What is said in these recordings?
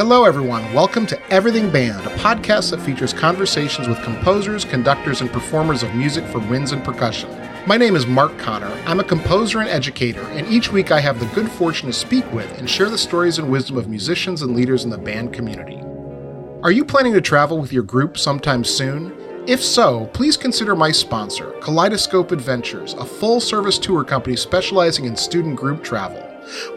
Hello, everyone. Welcome to Everything Band, a podcast that features conversations with composers, conductors, and performers of music for winds and percussion. My name is Mark Connor. I'm a composer and educator, and each week I have the good fortune to speak with and share the stories and wisdom of musicians and leaders in the band community. Are you planning to travel with your group sometime soon? If so, please consider my sponsor, Kaleidoscope Adventures, a full-service tour company specializing in student group travel.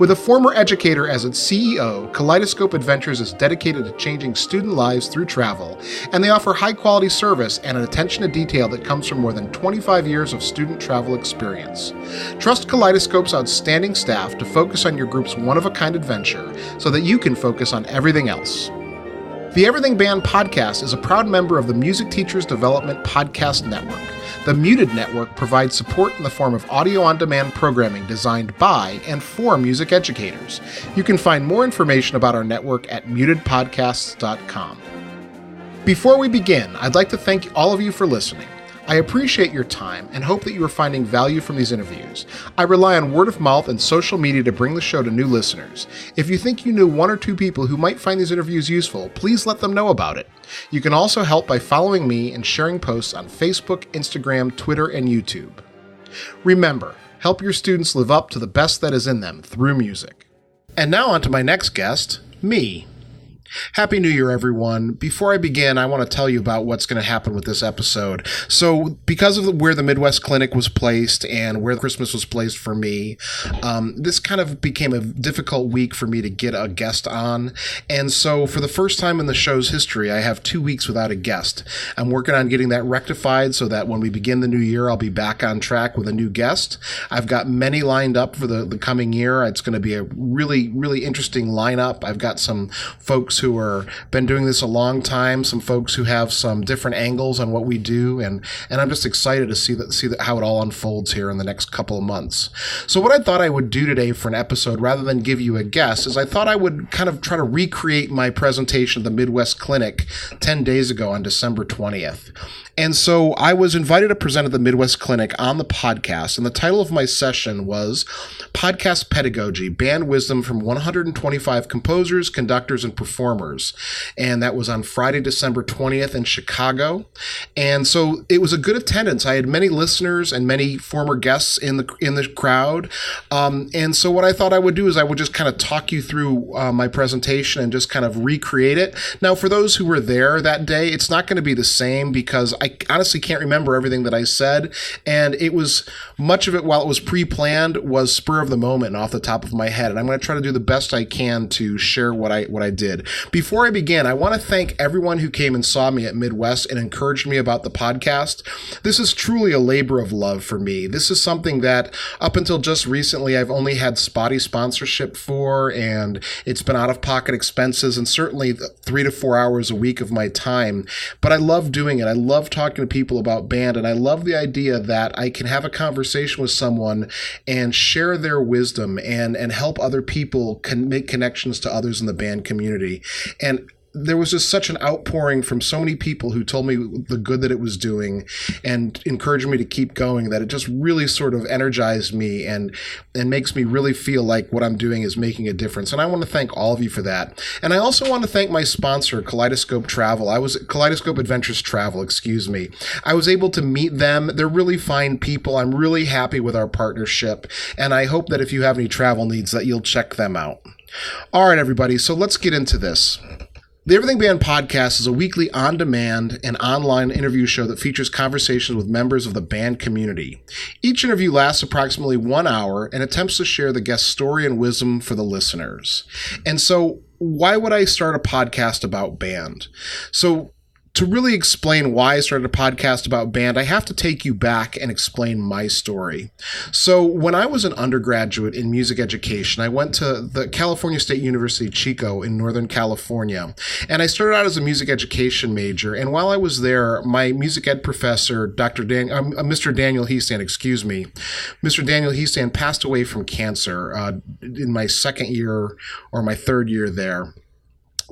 With a former educator as its CEO, Kaleidoscope Adventures is dedicated to changing student lives through travel, and they offer high-quality service and an attention to detail that comes from more than 25 years of student travel experience. Trust Kaleidoscope's outstanding staff to focus on your group's one-of-a-kind adventure so that you can focus on everything else. The Everything Band podcast is a proud member of the Music Teachers Development Podcast Network. The Muted Network provides support in the form of audio-on-demand programming designed by and for music educators. You can find more information about our network at mutedpodcasts.com. Before we begin, I'd like to thank all of you for listening. I appreciate your time and hope that you are finding value from these interviews. I rely on word of mouth and social media to bring the show to new listeners. If you think you knew one or two people who might find these interviews useful, please let them know about it. You can also help by following me and sharing posts on Facebook, Instagram, Twitter, and YouTube. Remember, help your students live up to the best that is in them through music. And now on to my next guest, me. Happy New Year, everyone. Before I begin, I want to tell you about what's going to happen with this episode. So, because of where the Midwest Clinic was placed and where Christmas was placed for me, this kind of became a difficult week for me to get a guest on. And so, for the first time in the show's history, I have 2 weeks without a guest. I'm working on getting that rectified so that when we begin the new year, I'll be back on track with a new guest. I've got many lined up for the coming year. It's going to be a really, really interesting lineup. I've got some folks who are been doing this a long time, some folks who have some different angles on what we do, and I'm just excited to see how it all unfolds here in the next couple of months. So what I thought I would do today for an episode, rather than give you a guess, is I thought I would kind of try to recreate my presentation at the Midwest Clinic 10 days ago on December 20th. And so I was invited to present at the Midwest Clinic on the podcast, and the title of my session was Podcast Pedagogy, Band Wisdom from 125 Composers, Conductors, and Performers. And that was on Friday, December 20th in Chicago. And so it was a good attendance. I had many listeners and many former guests in the crowd. And so what I thought I would do is I would just kind of talk you through my presentation and just kind of recreate it. Now, for those who were there that day, it's not going to be the same because I honestly can't remember everything that I said, and it was much of it, while it was pre-planned, was spur of the moment and off the top of my head, and I'm going to try to do the best I can to share what I did. Before I begin, I want to thank everyone who came and saw me at Midwest and encouraged me about the podcast. This is truly a labor of love for me. This is something that up until just recently I've only had spotty sponsorship for, and it's been out-of-pocket expenses and certainly 3 to 4 hours a week of my time, but I love doing it. I love talking to people about band, and I love the idea that I can have a conversation with someone and share their wisdom and help other people make connections to others in the band community. And there was just such an outpouring from so many people who told me the good that it was doing and encouraged me to keep going, that it just really sort of energized me and makes me really feel like what I'm doing is making a difference. And I want to thank all of you for that. And I also want to thank my sponsor, Kaleidoscope Adventures Travel, excuse me. I was able to meet them. They're really fine people. I'm really happy with our partnership. And I hope that if you have any travel needs that you'll check them out. All right, everybody. So let's get into this. The Everything Band podcast is a weekly on-demand and online interview show that features conversations with members of the band community. Each interview lasts approximately 1 hour and attempts to share the guest's story and wisdom for the listeners. And so, why would I start a podcast about band? So, to really explain why I started a podcast about band, I have to take you back and explain my story. So when I was an undergraduate in music education, I went to the California State University, Chico in Northern California, and I started out as a music education major. And while I was there, my music ed professor, Mr. Daniel Heastan passed away from cancer in my second year or my third year there.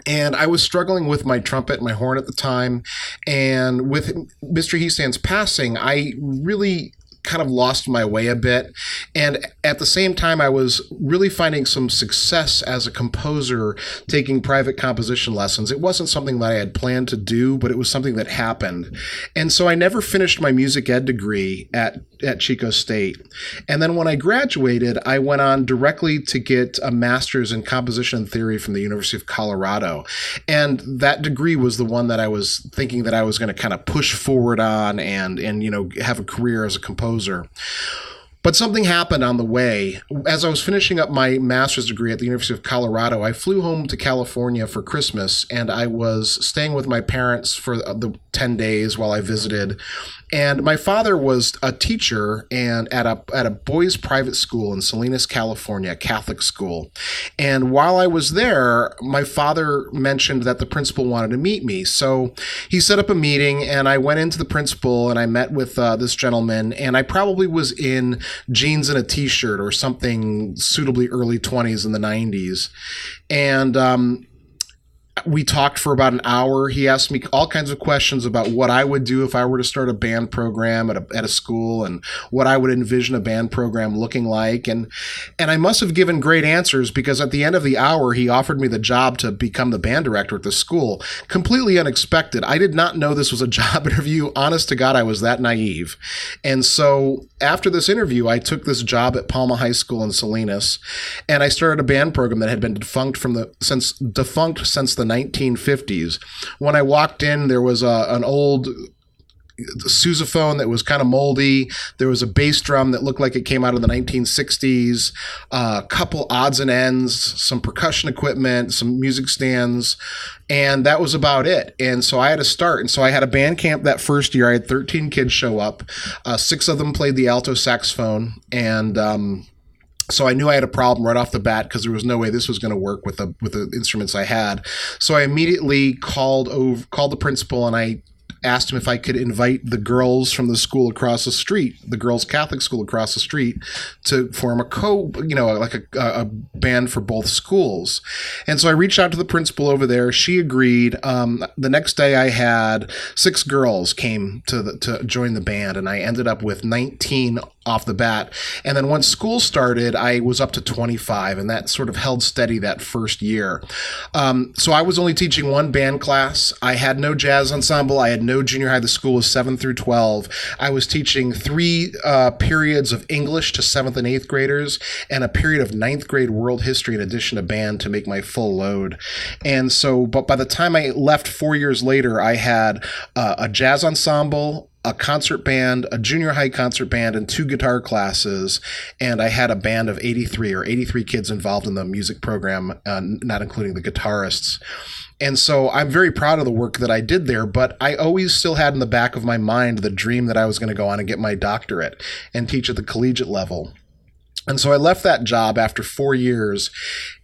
And I was struggling with my trumpet and my horn at the time. And with Mr. Heastan's passing, I really kind of lost my way a bit. And at the same time, I was really finding some success as a composer taking private composition lessons. It wasn't something that I had planned to do, but it was something that happened. And so I never finished my music ed degree at Chico State. And then when I graduated, I went on directly to get a master's in composition theory from the University of Colorado. And that degree was the one that I was thinking that I was going to kind of push forward on and have a career as a composer. But something happened on the way. As I was finishing up my master's degree at the University of Colorado, I flew home to California for Christmas, and I was staying with my parents for the 10 days while I visited. And my father was a teacher and at a boys' private school in Salinas, California, a Catholic school. And while I was there, my father mentioned that the principal wanted to meet me. So he set up a meeting, and I went into the principal and I met with this gentleman, and I probably was in jeans and a t-shirt or something suitably early 20s in the 90s. And we talked for about an hour. He asked me all kinds of questions about what I would do if I were to start a band program at a school and what I would envision a band program looking like. And I must have given great answers, because at the end of the hour, he offered me the job to become the band director at the school. Completely unexpected. I did not know this was a job interview. Honest to God, I was that naive. And so after this interview, I took this job at Palma High School in Salinas, and I started a band program that had been defunct since the 1950s. When I walked in, there was an old sousaphone that was kind of moldy. There was a bass drum that looked like it came out of the 1960s, a couple odds and ends, some percussion equipment, some music stands, and that was about it. And so I had to start. And so I had a band camp that first year. I had 13 kids show up. 6 of them played the alto saxophone, and so I knew I had a problem right off the bat, because there was no way this was going to work with the instruments I had. So I immediately called the principal, and I asked him if I could invite the girls from the school across the street, the girls' Catholic school across the street, to form a band for both schools. And so I reached out to the principal over there. She agreed. The next day I had 6 girls came to join the band, and I ended up with 19 off the bat. And then once school started, I was up to 25, and that sort of held steady that first year. So I was only teaching one band class. I had no jazz ensemble. I had no junior high. The school was 7 through 12. I was teaching 3 periods of English to 7th and 8th graders, and a period of 9th grade world history in addition to band to make my full load. And so, but by the time I left 4 years later, I had a jazz ensemble, a concert band, a junior high concert band, and 2 guitar classes. And I had a band of 83 kids involved in the music program, not including the guitarists. And so I'm very proud of the work that I did there, but I always still had in the back of my mind the dream that I was going to go on and get my doctorate and teach at the collegiate level. And so I left that job after 4 years,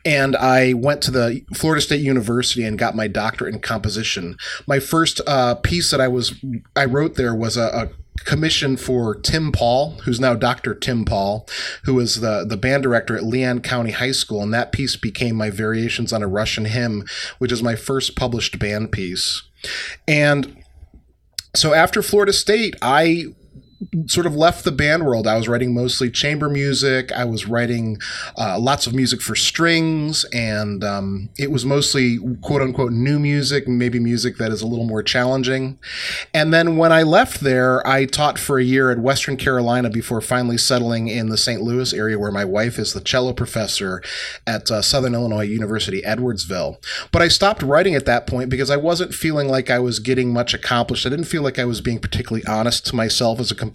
and I went to the Florida State University and got my doctorate in composition. My first piece that I wrote there was a commission for Tim Paul, who's now Dr. Tim Paul, who was the band director at Leon County High School. And that piece became my Variations on a Russian Hymn, which is my first published band piece. And so after Florida State, I sort of left the band world. I was writing mostly chamber music. I was writing lots of music for strings, and it was mostly quote unquote new music, maybe music that is a little more challenging. And then when I left there, I taught for a year at Western Carolina before finally settling in the St. Louis area, where my wife is the cello professor at Southern Illinois University, Edwardsville. But I stopped writing at that point because I wasn't feeling like I was getting much accomplished. I didn't feel like I was being particularly honest to myself as a composer.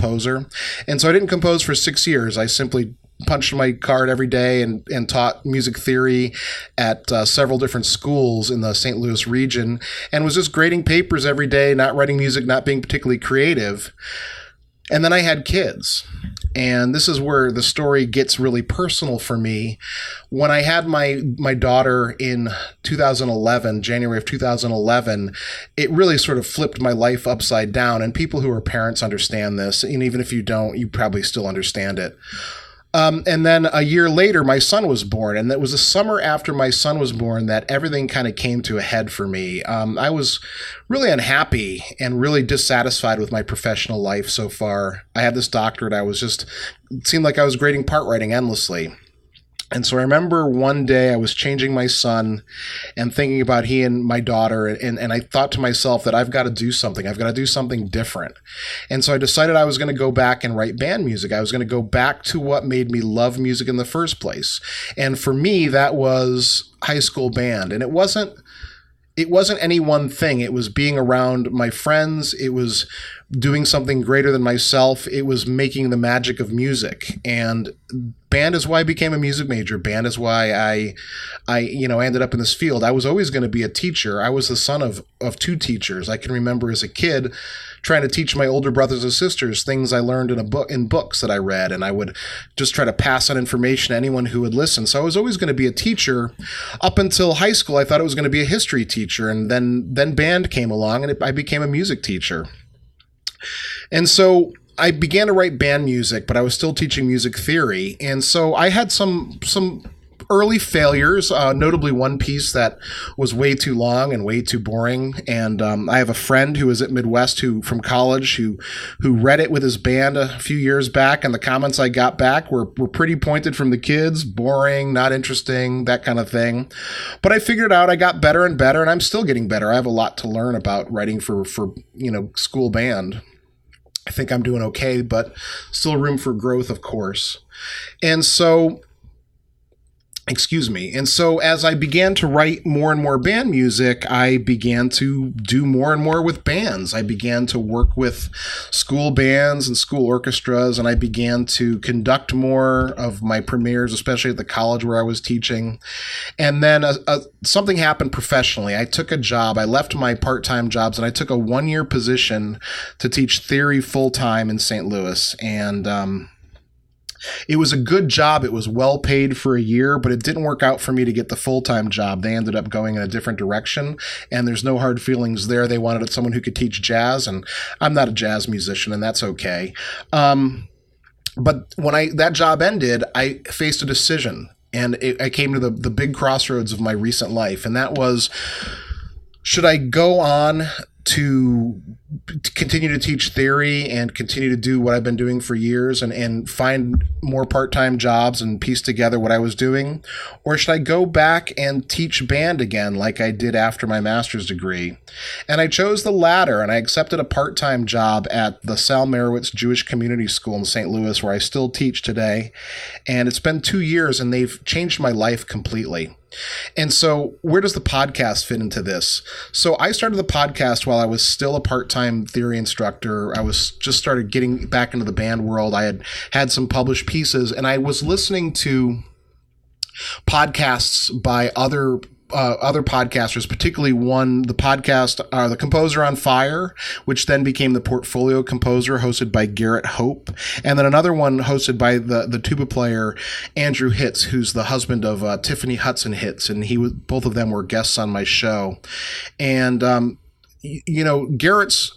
And so I didn't compose for 6 years. I simply punched my card every day and taught music theory at several different schools in the St. Louis region, and was just grading papers every day, not writing music, not being particularly creative. And then I had kids. And this is where the story gets really personal for me. When I had my daughter in 2011, January of 2011, it really sort of flipped my life upside down. And people who are parents understand this. And even if you don't, you probably still understand it. And then a year later, my son was born. And that was the summer after my son was born that everything kind of came to a head for me. I was really unhappy and really dissatisfied with my professional life so far. I had this doctorate. It seemed like I was grading part writing endlessly. And so I remember one day I was changing my son and thinking about he and my daughter. And I thought to myself that I've got to do something. I've got to do something different. And so I decided I was going to go back and write band music. I was going to go back to what made me love music in the first place. And for me, that was high school band. And it wasn't any one thing. It was being around my friends. It was doing something greater than myself. It was making the magic of music. And band is why I became a music major. Band is why I ended up in this field. I was always going to be a teacher. I was the son of two teachers. I can remember as a kid trying to teach my older brothers and sisters things I learned in books that I read, and I would just try to pass on information to anyone who would listen. So I was always going to be a teacher. Up until high school, I thought it was going to be a history teacher, and then band came along, and I became a music teacher. And so I began to write band music, but I was still teaching music theory. And so I had some early failures, notably one piece that was way too long and way too boring. And I have a friend who was at Midwest from college who read it with his band a few years back, and the comments I got back were pretty pointed from the kids: boring, not interesting, that kind of thing. But I figured out, I got better and better, and I'm still getting better. I have a lot to learn about writing for school band. I think I'm doing okay, but still room for growth, of course. And so as I began to write more and more band music, I began to do more and more with bands. I began to work with school bands and school orchestras, and I began to conduct more of my premieres, especially at the college where I was teaching. And then something happened professionally. I took a job. I left my part-time jobs, and I took a 1-year position to teach theory full-time in St. Louis. And it was a good job. It was well paid for a year, but it didn't work out for me to get the full-time job. They ended up going in a different direction, and there's no hard feelings there. They wanted someone who could teach jazz, and I'm not a jazz musician, and that's okay. But when that job ended, I faced a decision, and I came to the big crossroads of my recent life, and that was, should I go on to continue to teach theory and continue to do what I've been doing for years and find more part-time jobs and piece together what I was doing? Or should I go back and teach band again like I did after my master's degree? And I chose the latter, and I accepted a part-time job at the Sal Merowitz Jewish Community School in St. Louis, where I still teach today. And it's been 2 years, and they've changed my life completely. And so where does the podcast fit into this? So I started the podcast while I was still a part-time theory instructor. I was just started getting back into the band world. I had some published pieces, and I was listening to podcasts by other podcasters, particularly the podcast, The Composer on Fire, which then became The Portfolio Composer, hosted by Garrett Hope. And then another one hosted by the tuba player, Andrew Hitz, who's the husband of Tiffany Hudson Hitz. And both of them were guests on my show. And, Garrett's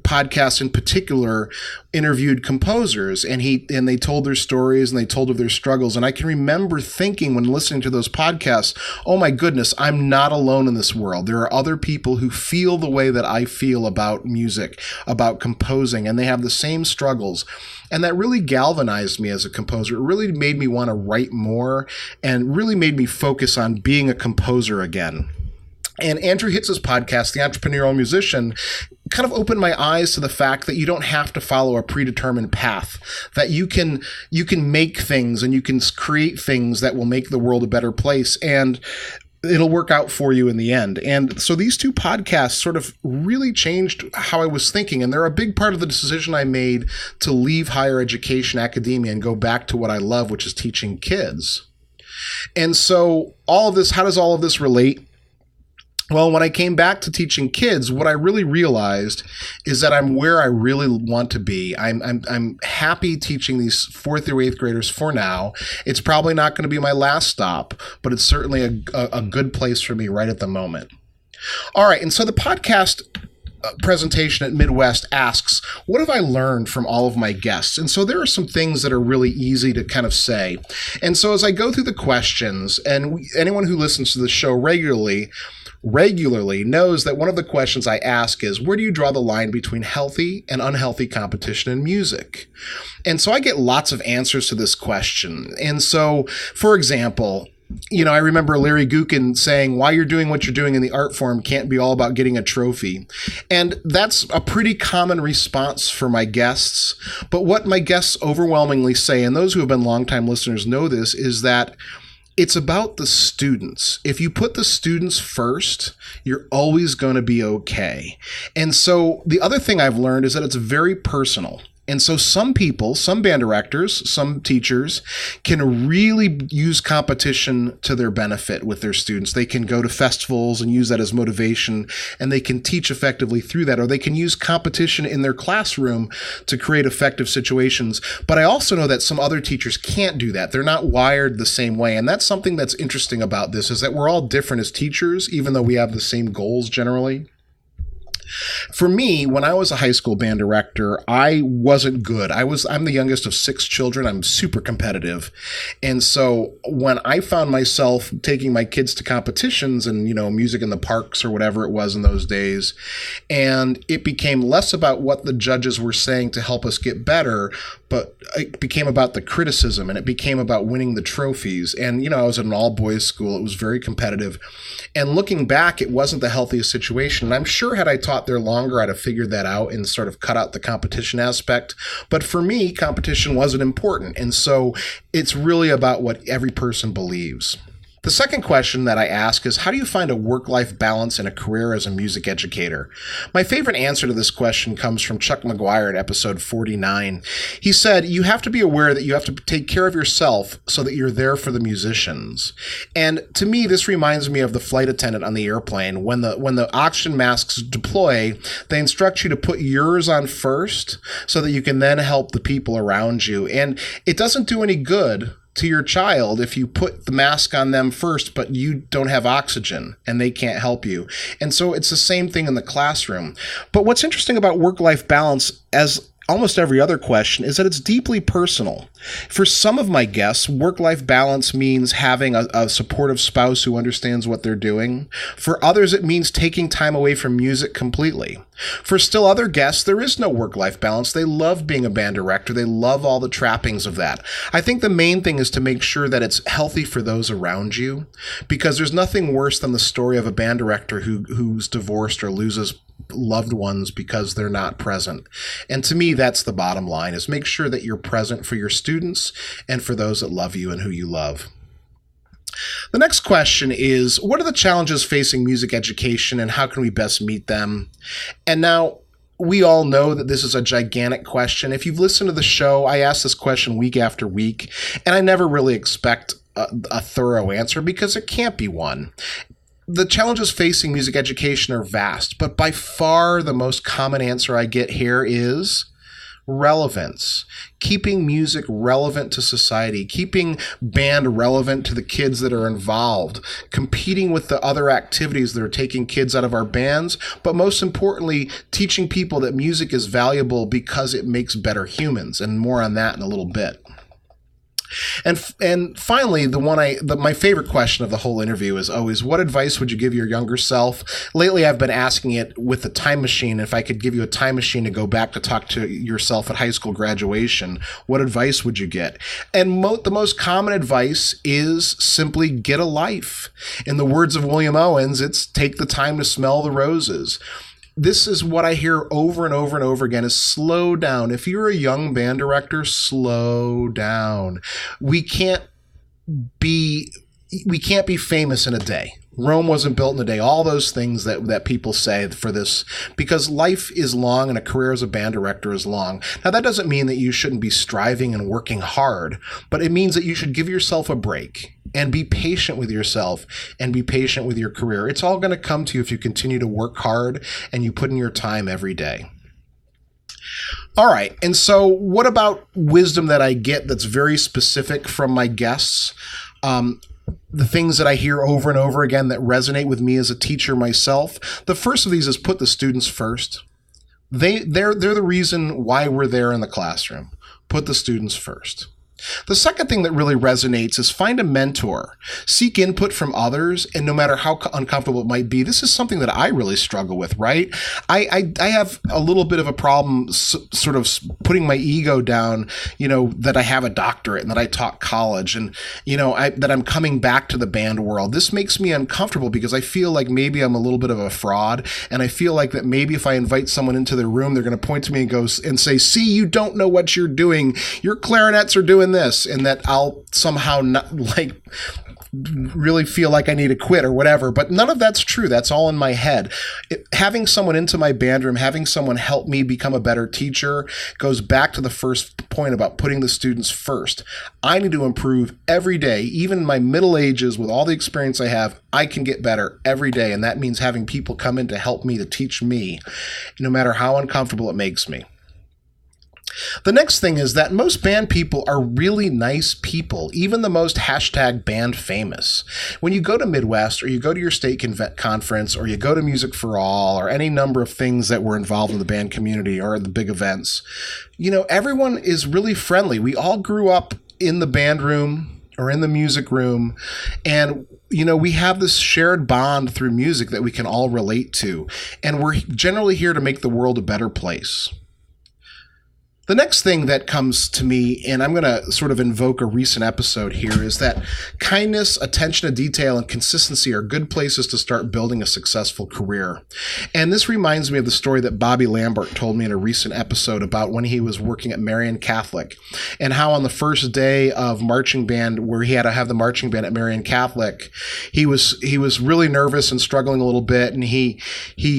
podcast in particular interviewed composers, and they told their stories and they told of their struggles. And I can remember thinking when listening to those podcasts, oh my goodness, I'm not alone in this world. There are other people who feel the way that I feel about music, about composing, and they have the same struggles. And that really galvanized me as a composer. It really made me want to write more and really made me focus on being a composer again. And Andrew Hitz's podcast, The Entrepreneurial Musician, kind of opened my eyes to the fact that you don't have to follow a predetermined path, that you can make things and you can create things that will make the world a better place, and it'll work out for you in the end. And so these two podcasts sort of really changed how I was thinking, and they're a big part of the decision I made to leave higher education, academia, and go back to what I love, which is teaching kids. And so how does all of this relate? Well, when I came back to teaching kids, what I really realized is that I'm where I really want to be. I'm happy teaching these 4th through 8th graders for now. It's probably not going to be my last stop, but it's certainly a good place for me right at the moment. All right, and so the podcast presentation at Midwest asks, what have I learned from all of my guests? And so there are some things that are really easy to kind of say. And so as I go through the questions, and anyone who listens to the show regularly knows that one of the questions I ask is, where do you draw the line between healthy and unhealthy competition in music? And so I get lots of answers to this question. And so, for example, I remember Larry Gookin saying, why you're doing what you're doing in the art form can't be all about getting a trophy. And that's a pretty common response for my guests. But what my guests overwhelmingly say, and those who have been longtime listeners know this, is that it's about the students. If you put the students first, you're always going to be okay. And so the other thing I've learned is that it's very personal. And so some people, some band directors, some teachers can really use competition to their benefit with their students. They can go to festivals and use that as motivation, and they can teach effectively through that, or they can use competition in their classroom to create effective situations. But I also know that some other teachers can't do that. They're not wired the same way. And that's something that's interesting about this, is that we're all different as teachers, even though we have the same goals generally. For me, when I was a high school band director, I wasn't good. I'm the youngest of 6 children. I'm super competitive. And so when I found myself taking my kids to competitions and, music in the parks or whatever it was in those days, and it became less about what the judges were saying to help us get better, but it became about the criticism, and it became about winning the trophies. And, I was at an all-boys school. It was very competitive. And looking back, it wasn't the healthiest situation. And I'm sure had I taught there longer, I'd have figured that out and sort of cut out the competition aspect. But for me, competition wasn't important. And so it's really about what every person believes. The second question that I ask is, how do you find a work-life balance in a career as a music educator? My favorite answer to this question comes from Chuck McGuire at episode 49. He said, you have to be aware that you have to take care of yourself so that you're there for the musicians. And to me, this reminds me of the flight attendant on the airplane. When the oxygen masks deploy, they instruct you to put yours on first so that you can then help the people around you. And it doesn't do any good to your child if you put the mask on them first, but you don't have oxygen and they can't help you. And so it's the same thing in the classroom. But what's interesting about work-life balance, as almost every other question, is that it's deeply personal. For some of my guests, work-life balance means having a supportive spouse who understands what they're doing. For others, it means taking time away from music completely. For still other guests, there is no work-life balance. They love being a band director. They love all the trappings of that. I think the main thing is to make sure that it's healthy for those around you, because there's nothing worse than the story of a band director who's divorced or loses loved ones because they're not present. And to me, that's the bottom line, is make sure that you're present for your students and for those that love you and who you love. The next question is, what are the challenges facing music education and how can we best meet them? And now, we all know that this is a gigantic question. If you've listened to the show, I ask this question week after week, and I never really expect a thorough answer because there can't be one. The challenges facing music education are vast, but by far the most common answer I get here is relevance. Keeping music relevant to society, keeping band relevant to the kids that are involved, competing with the other activities that are taking kids out of our bands, but most importantly, teaching people that music is valuable because it makes better humans, and more on that in a little bit. And finally, my favorite question of the whole interview is always, what advice would you give your younger self? Lately, I've been asking it with the time machine. If I could give you a time machine to go back to talk to yourself at high school graduation, what advice would you get? And the most common advice is simply get a life. In the words of William Owens, it's take the time to smell the roses. This is what I hear over and over and over again, is slow down. If you're a young band director, slow down. We can't be famous in a day. Rome wasn't built in a day. All those things that people say for this, because life is long and a career as a band director is long. Now, that doesn't mean that you shouldn't be striving and working hard, but it means that you should give yourself a break and be patient with yourself and be patient with your career. It's all going to come to you if you continue to work hard and you put in your time every day. All right. And so what about wisdom that I get that's very specific from my guests? the things that I hear over and over again that resonate with me as a teacher myself. The first of these is put the students first. They're the reason why we're there in the classroom. Put the students first. The second thing that really resonates is find a mentor, seek input from others, and no matter how uncomfortable it might be, this is something that I really struggle with, right? I have a little bit of a problem sort of putting my ego down, that I have a doctorate and that I taught college and, that I'm coming back to the band world. This makes me uncomfortable because I feel like maybe I'm a little bit of a fraud, and I feel like that maybe if I invite someone into their room, they're going to point to me and say, see, you don't know what you're doing. Your clarinets are doing this, and that I'll somehow not really feel like I need to quit or whatever. But none of that's true. That's all in my head. Having someone into my band room, having someone help me become a better teacher goes back to the first point about putting the students first. I need to improve every day. Even in my middle ages, with all the experience I have, I can get better every day. And that means having people come in to help me, to teach me, no matter how uncomfortable it makes me. The next thing is that most band people are really nice people, even the most #band famous. When you go to Midwest, or you go to your state conference, or you go to Music for All, or any number of things that were involved in the band community or the big events, everyone is really friendly. We all grew up in the band room or in the music room, and we have this shared bond through music that we can all relate to, and we're generally here to make the world a better place. The next thing that comes to me, and I'm going to sort of invoke a recent episode here, is that kindness, attention to detail, and consistency are good places to start building a successful career. And this reminds me of the story that Bobby Lambert told me in a recent episode about when he was working at Marian Catholic, and how on the first day of marching band, where he had to have the marching band at Marian Catholic, he was really nervous and struggling a little bit, and he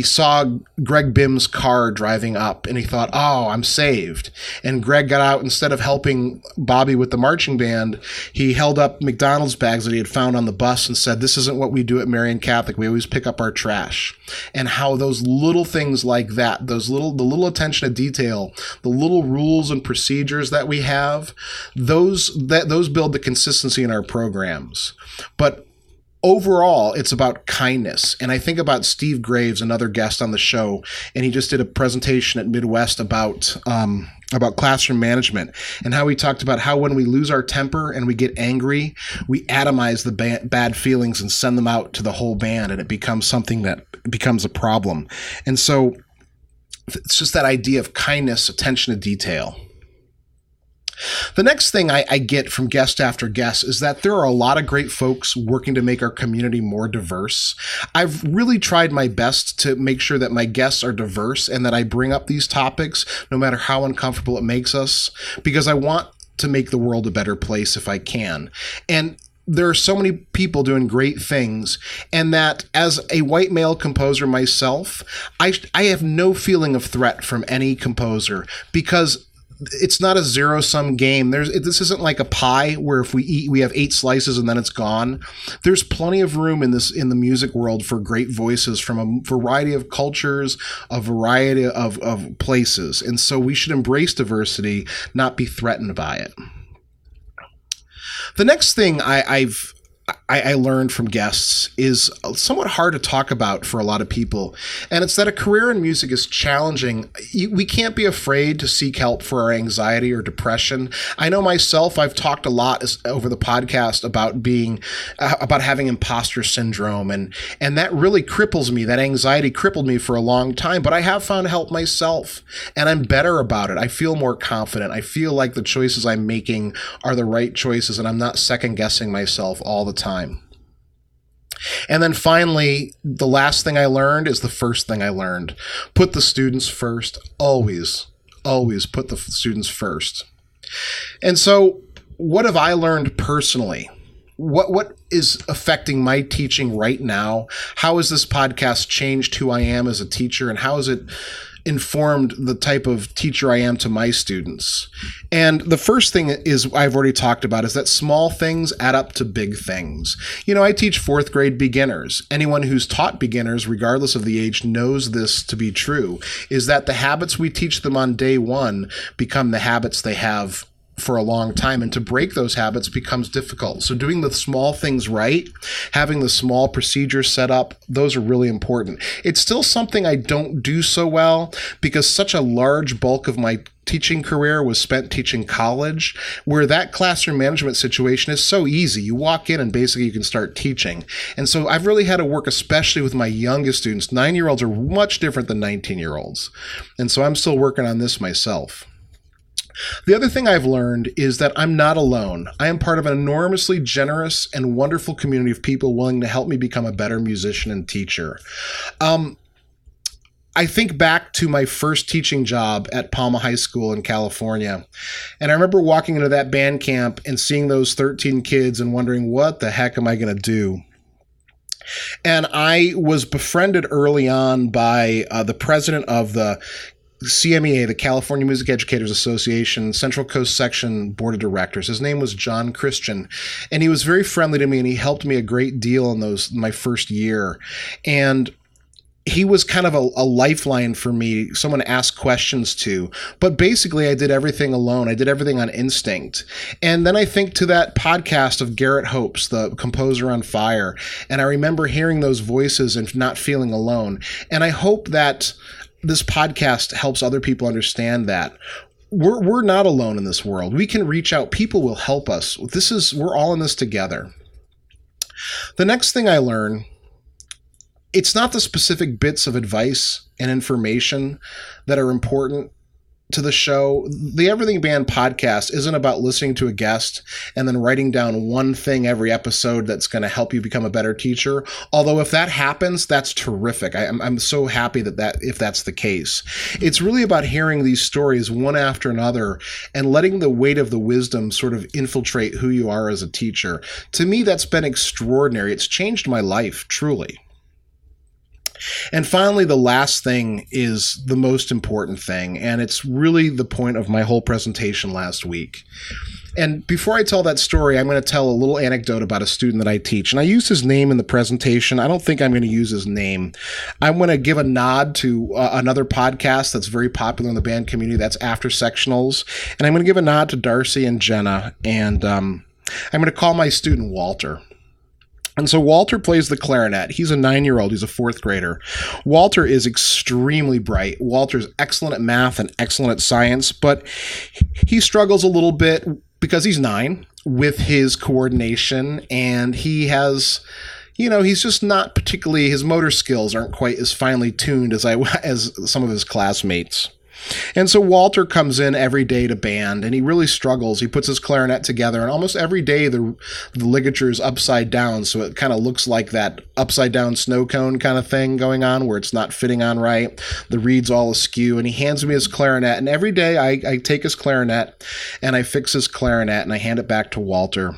saw Greg Bim's car driving up, and he thought, oh, I'm saved. And Greg got out, instead of helping Bobby with the marching band, he held up McDonald's bags that he had found on the bus and said, this isn't what we do at Marian Catholic. We always pick up our trash. And how those little things like that, the little attention to detail, the little rules and procedures that we have, those build the consistency in our programs. But overall, it's about kindness. And I think about Steve Graves, another guest on the show, and he just did a presentation at Midwest about classroom management, and how he talked about how when we lose our temper and we get angry, we atomize the bad feelings and send them out to the whole band, and it becomes something that becomes a problem. And so it's just that idea of kindness, attention to detail. The next thing I get from guest after guest is that there are a lot of great folks working to make our community more diverse. I've really tried my best to make sure that my guests are diverse and that I bring up these topics no matter how uncomfortable it makes us, because I want to make the world a better place if I can. And there are so many people doing great things, and that as a white male composer myself, I have no feeling of threat from any composer, because it's not a zero-sum game. This isn't like a pie where if we eat, we have 8 slices and then it's gone. There's plenty of room in the music world for great voices from a variety of cultures, a variety of places. And so we should embrace diversity, not be threatened by it. The next thing I learned from guests is somewhat hard to talk about for a lot of people, and it's that a career in music is challenging. We can't be afraid to seek help for our anxiety or depression. I know myself, I've talked a lot over the podcast about having imposter syndrome, and that really cripples me. That anxiety crippled me for a long time, but I have found help myself, and I'm better about it. I feel more confident. I feel like the choices I'm making are the right choices, and I'm not second guessing myself all the time. And then finally, the last thing I learned is the first thing I learned. Put the students first. Always put the students first. And so what have I learned personally? What is affecting my teaching right now? How has this podcast changed who I am as a teacher, and how has it informed the type of teacher I am to my students? And the first thing is, I've already talked about, is that small things add up to big things. I teach 4th grade beginners. Anyone who's taught beginners, regardless of the age, knows this to be true, is that the habits we teach them on day 1 become the habits they have for a long time, and to break those habits becomes difficult. So doing the small things right, having the small procedures set up, those are really important. It's still something I don't do so well because such a large bulk of my teaching career was spent teaching college, where that classroom management situation is so easy. You walk in and basically you can start teaching. And so I've really had to work, especially with my youngest students. 9-year-olds are much different than 19-year-olds. And so I'm still working on this myself. The other thing I've learned is that I'm not alone. I am part of an enormously generous and wonderful community of people willing to help me become a better musician and teacher. I think back to my first teaching job at Palma High School in California. And I remember walking into that band camp and seeing those 13 kids and wondering, what the heck am I going to do? And I was befriended early on by the president of the CMEA, the California Music Educators Association, Central Coast Section Board of Directors. His name was John Christian, and he was very friendly to me, and he helped me a great deal in my first year. And he was kind of a lifeline for me, someone to ask questions to. But basically, I did everything alone. I did everything on instinct. And then I think to that podcast of Garrett Hopes, the composer on Fire, and I remember hearing those voices and not feeling alone. And I hope that this podcast helps other people understand that we're not alone in this world. We can reach out. People will help us. We're all in this together. The next thing I learn, it's not the specific bits of advice and information that are important to the show. The Everything Band podcast isn't about listening to a guest and then writing down one thing every episode that's going to help you become a better teacher. Although if that happens, that's terrific. I'm so happy that if that's the case. It's really about hearing these stories one after another and letting the weight of the wisdom sort of infiltrate who you are as a teacher. To me, that's been extraordinary. It's changed my life, truly. And finally, the last thing is the most important thing, and it's really the point of my whole presentation last week. And before I tell that story, I'm going to tell a little anecdote about a student that I teach. And I used his name in the presentation. I don't think I'm going to use his name. I'm going to give a nod to another podcast that's very popular in the band community. That's After Sectionals. And I'm going to give a nod to Darcy and Jenna. And I'm going to call my student Walter. And so Walter plays the clarinet. He's a 9-year-old. He's a 4th grader. Walter is extremely bright. Walter's excellent at math and excellent at science, but he struggles a little bit because he's 9 with his coordination, and he has, he's just not particularly, his motor skills aren't quite as finely tuned as some of his classmates. And so Walter comes in every day to band, and he really struggles. He puts his clarinet together, and almost every day the ligature is upside down, so it kind of looks like that upside down snow cone kind of thing going on where it's not fitting on right. The reed's all askew, and he hands me his clarinet, and every day I take his clarinet, and I fix his clarinet, and I hand it back to Walter.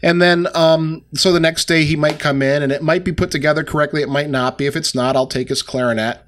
And then, so the next day he might come in and it might be put together correctly. It might not be. If it's not, I'll take his clarinet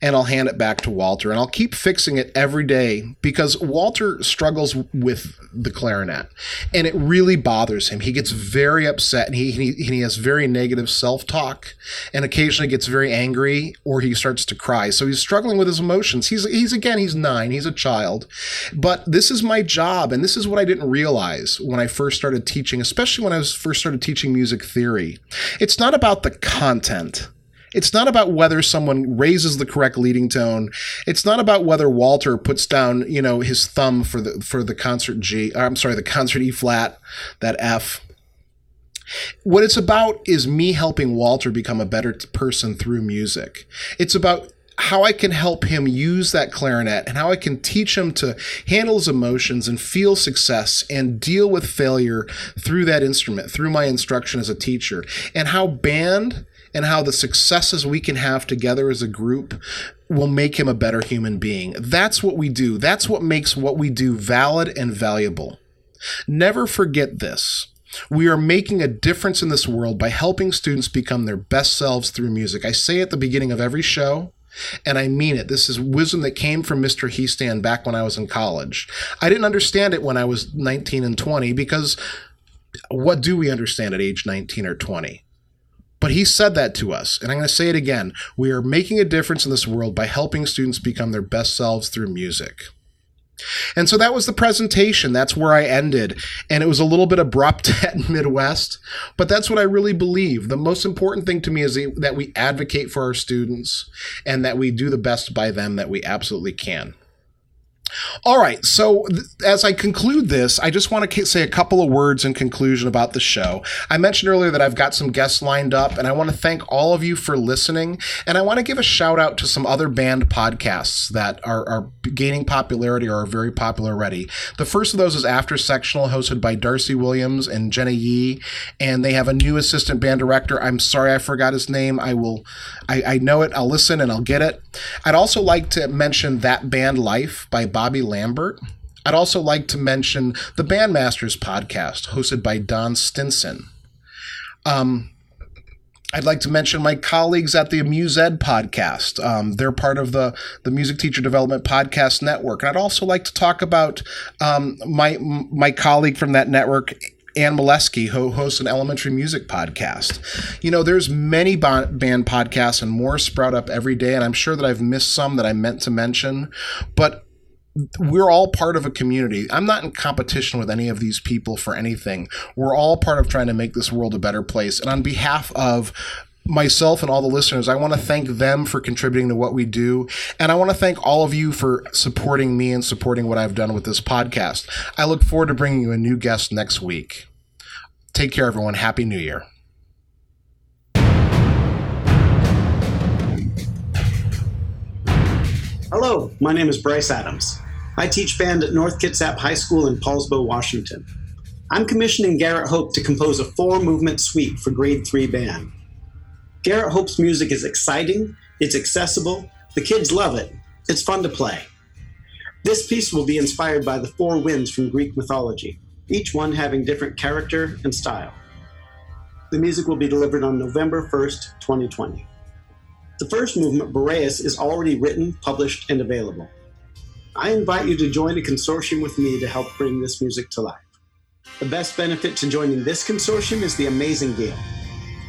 and I'll hand it back to Walter. And I'll keep fixing it every day because Walter struggles with the clarinet and it really bothers him. He gets very upset and he has very negative self-talk and occasionally gets very angry or he starts to cry. So he's struggling with his emotions. He's 9, he's a child. But this is my job, and this is what I didn't realize when I first started teaching, especially when I first started teaching music theory. It's not about the content. It's not about whether someone raises the correct leading tone. It's not about whether Walter puts down, his thumb for the concert the concert E flat, that F. What it's about is me helping Walter become a better person through music. It's about how I can help him use that clarinet and how I can teach him to handle his emotions and feel success and deal with failure through that instrument, through my instruction as a teacher, and how band and how the successes we can have together as a group will make him a better human being. That's what we do. That's what makes what we do valid and valuable. Never forget this. We are making a difference in this world by helping students become their best selves through music. I say at the beginning of every show, and I mean it. This is wisdom that came from Mr. Heastan back when I was in college. I didn't understand it when I was 19 and 20 because what do we understand at age 19 or 20? But he said that to us, and I'm going to say it again. We are making a difference in this world by helping students become their best selves through music. And so that was the presentation. That's where I ended. And it was a little bit abrupt at Midwest, but that's what I really believe. The most important thing to me is that we advocate for our students and that we do the best by them that we absolutely can. All right, so as I conclude this, I just want to say a couple of words in conclusion about the show. I mentioned earlier that I've got some guests lined up, and I want to thank all of you for listening, and I want to give a shout out to some other band podcasts that are gaining popularity or are very popular already. The first of those is After Sectional, hosted by Darcy Williams and Jenna Yee, and they have a new assistant band director. I'm sorry I forgot his name. I know it. I'll listen and I'll get it. I'd also like to mention That Band Life by Bobby Lambert. I'd also like to mention the Bandmasters podcast, hosted by Don Stinson. I'd like to mention my colleagues at the AMusEd podcast. They're part of the Music Teacher Development Podcast Network. And I'd also like to talk about my colleague from that network, Ann Molesky, who hosts an elementary music podcast. You know, there's many band podcasts and more sprout up every day, and I'm sure that I've missed some that I meant to mention, but we're all part of a community. I'm not in competition with any of these people for anything. We're all part of trying to make this world a better place. And on behalf of myself and all the listeners, I want to thank them for contributing to what we do. And I want to thank all of you for supporting me and supporting what I've done with this podcast. I look forward to bringing you a new guest next week. Take care, everyone. Happy New Year. Hello, my name is Bryce Adams. I teach band at North Kitsap High School in Paulsbo, Washington. I'm commissioning Garrett Hope to compose a 4-movement suite for grade 3 band. Garrett Hope's music is exciting, it's accessible, the kids love it, it's fun to play. This piece will be inspired by the 4 winds from Greek mythology, each one having different character and style. The music will be delivered on November 1st, 2020. The first movement, Boreas, is already written, published, and available. I invite you to join a consortium with me to help bring this music to life. The best benefit to joining this consortium is the amazing deal.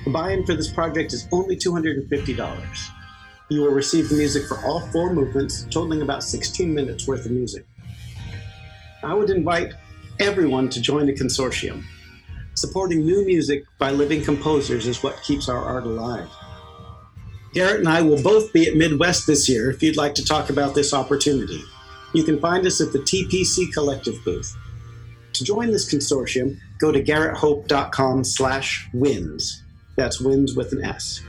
The buy-in for this project is only $250. You will receive the music for all 4 movements, totaling about 16 minutes worth of music. I would invite everyone to join the consortium. Supporting new music by living composers is what keeps our art alive. Garrett and I will both be at Midwest this year if you'd like to talk about this opportunity. You can find us at the TPC Collective booth. To join this consortium, go to garretthope.com/wins. That's wins with an S.